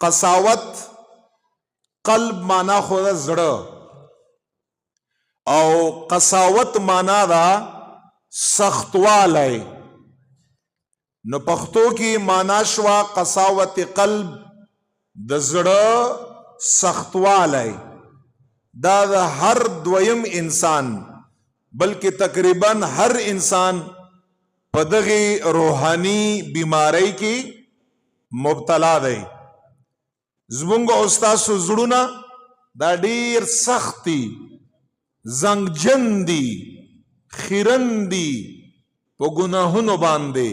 قساوت قلب معنا خو د زړه او قساوت معنا دا سختوالی. نو پښتو کې معنا شوا قساوت قلب د زړه سختوالی. دا د هر دویم انسان بلکې تقریبا هر انسان په دغه روحاني بیماری کې مبتلا دی. زمونږ او ستاسو زړونه دا ډیر سخت دي، زنګجن دي، خیرن دي په ګناهونو باندې.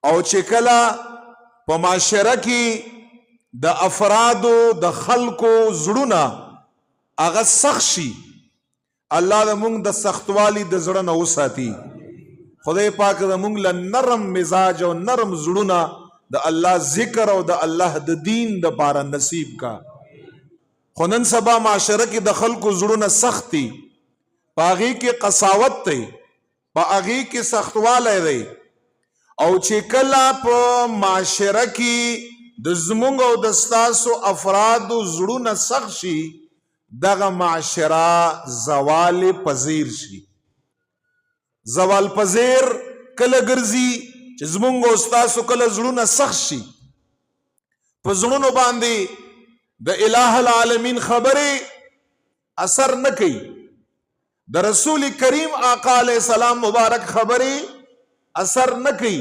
او چې کله په معاشره کې د افرادو د خلکو زړونه هغه سخت شي، الله د مونږ د سختوالي د زړه نه وساتي. خدای پاک د مونږ له نرم مزاج او نرم زړونه د الله ذکر او د الله د دین د پاره نصیب کا. خو نن سبا معاشره کې د خلکو زړونه سخت دي، په هغې کې قساوت دی، په هغې کې سختوالی دی. او چې کله په معاشره کې د زمونږ او د ستاسو افرادو زړونه سخت شي، دغه معاشره زوال پذیر شي. زوال پذیر کله ګرځي چې زمونږ او ستاسو کله زړونه سخت شي، په زړونو باندې د الٰه العالمین خبرې اثر نه کوي، د رسول کریم آقا علیہ السلام مبارک خبرې اثر نه کوي،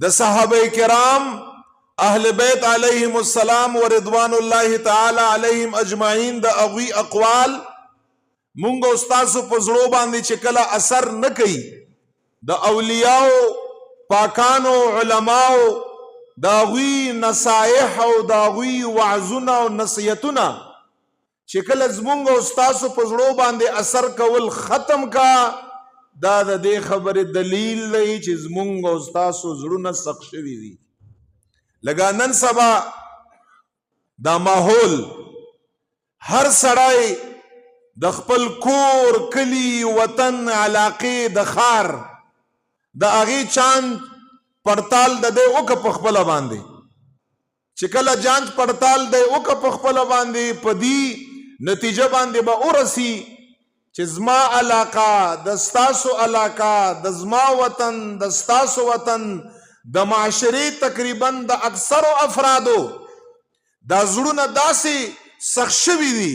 د صحابه کرام اهل بیت علیهم السلام و رضوان الله تعالی علیهم اجمعین د اغوی اقوال مونږ او ستاسو په زړه باندې چې کله اثر نه کوي، د اولیاء پاکانو علماو د اغوی نصائح او د اغوی وعظونه او نصیحتونه چې کله زمونږ او ستاسو په زړه باندې اثر کول ختم کا، دا د دې خبرې دلیل دی چې زمونږ او ستاسو زړونه سخت شوي دي. لکه نن سبا دا ماحول هر سړی د خپل کور، کلی، وطن، علاقې، د ښار د هغې چانج پړتال د دی وکړه په خپله باندې. چې کله جانچ پړتال دی وکړه په خپله باندې، په دې نتیجه باندې به ورسي چې زما علاقه د ستاسو علاقه، د زما وطن د ستاسو وطن، د معاشرې تقریبا د اکثرو افرادو دا زړونه داسې سخت شوي دي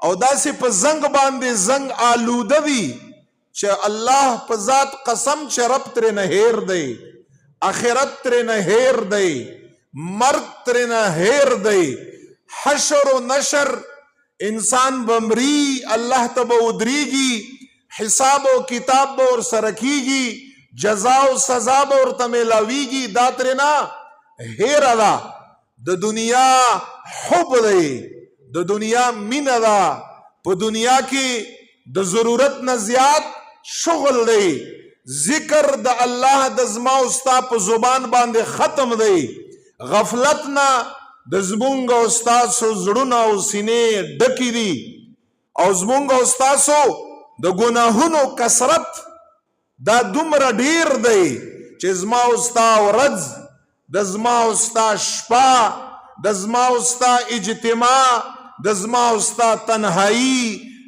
او داسې په زنګ باندې زنګ آلوده دي چې الله په ذات قسم چې رب ترې نه هیر دی، آخرت ترې نه هیر دی، مرګ ترې نه هیر دی، حشر و نشر انسان بمری، الله ته به ودرېږي، حساب و کتاب به ورسره کېږي، جزا و سزا به ورته میلاویږي، دا ترې نه هیره ده. د دنیا حب دی، د دنیا مینه ده، په دنیا کې د ضرورت نه زیات شغل دی، ذکر د الله د زما او ستا په زبان باندې ختم دی. غفلت نه د زمونږ او ستاسو زړونه او سینې ډکې دي، او زمونږ او ستاسو د ګناهونو کثرت دا دومره ډیر دی چې زما او ستا ورځ، د زما او ستا شپه، د زما او ستا اجتماع، د زما او ستا تنهایی،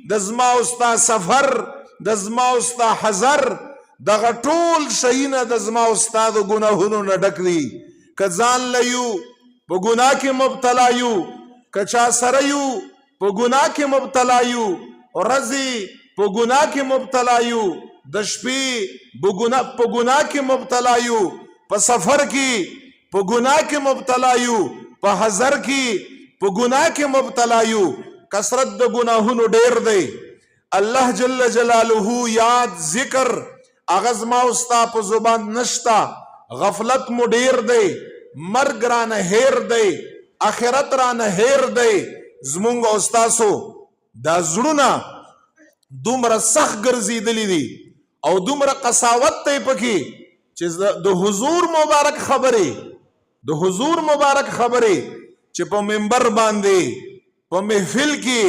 د زما او ستا سفر، د زما او ستا حضر، دغه ټول شیونه د زما او ستا د ګناهونو نه ډک دي. که ځان له یو په ګناه کې مبتلا یو، که چا سره یو په ګناه کې مبتلا یو، ورځې په ګناه کې مبتلا یو، د شپې په ګناه کې مبتلا یو، په سفر کې په ګناه کې مبتلا یو، په حضر کې په ګناه کې مبتلا یو. کثرت د ګناهونو ډیر دی. الله جل جلاله یاد ذکر هغه زما او ستا په زبان نشتا، غفلت مو ډیر دی، مرګ رانه هیر دی، آخرت رانه هیر دی. زمونږ او ستاسو دا زړونه دومره سخت ګرځېدلي دي او دومره قساوت دی پکې چې د حضور مبارک خبرې، د حضور مبارک خبرې چې په منبر باندې په محفل کې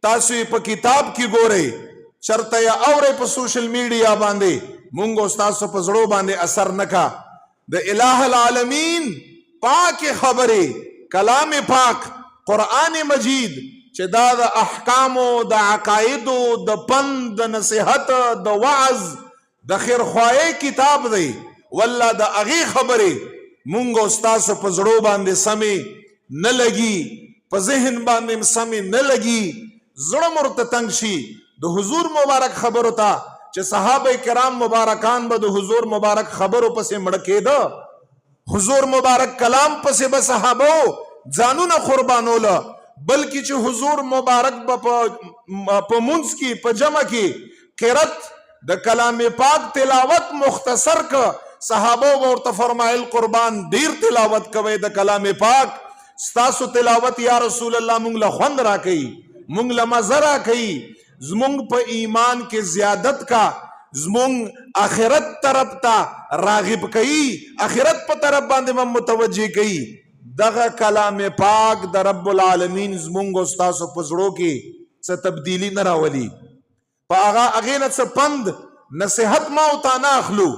تاسو په کتاب کې ګورئ، چرته یا اورئ په سوشل میډیا باندې، مونږ او ستاسو په زړه باندې اثر نه کا. د الٰه العالمین پاک خبرې کلام پاک قرآن مجید چې دا د احکامو د عقایدو د پند د نصیحت د وعظ د خیرخواهی کتاب دی والله د هغې خبرې مونږ او ستاسو په زړو باندې سمې نه لګي په ذهن باندې سمې نه لګي زړه مرته تنګ شي د حضور مبارک خبرو ته چې صحابه کرام مبارکان به د حضور مبارک خبرو پسې مړه کېده حضور مبارک کلام پسې به صحابو ځانونه قربانوله بلکې چې حضور مبارک به په منځ کې په جمع کې قرت د کلام پاک تلاوت مختصر که صحابو به ورته فرمایل قربان ډیر تلاوت کوئ د کلام پاک ستاسو تلاوت یا رسول الله مونږ له خوند راکوي مونږ له مزه راکوي زمونږ په ایمان کې زیادت کا زمونږ آخرت طرف ته راغب کوي آخرت په طرف باندې هم متوجه کوي دغه کلام پاک د رب العالمین زمونږ او ستاسو په زړو کې څه تبدیلی نه راولي په هغې نه څه پند نصیحت ما او تا نه اخلو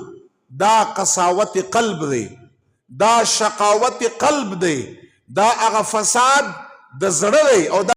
دا قساوت قلب دی دا شقاوت قلب دی دا هغه فساد د زړه دی او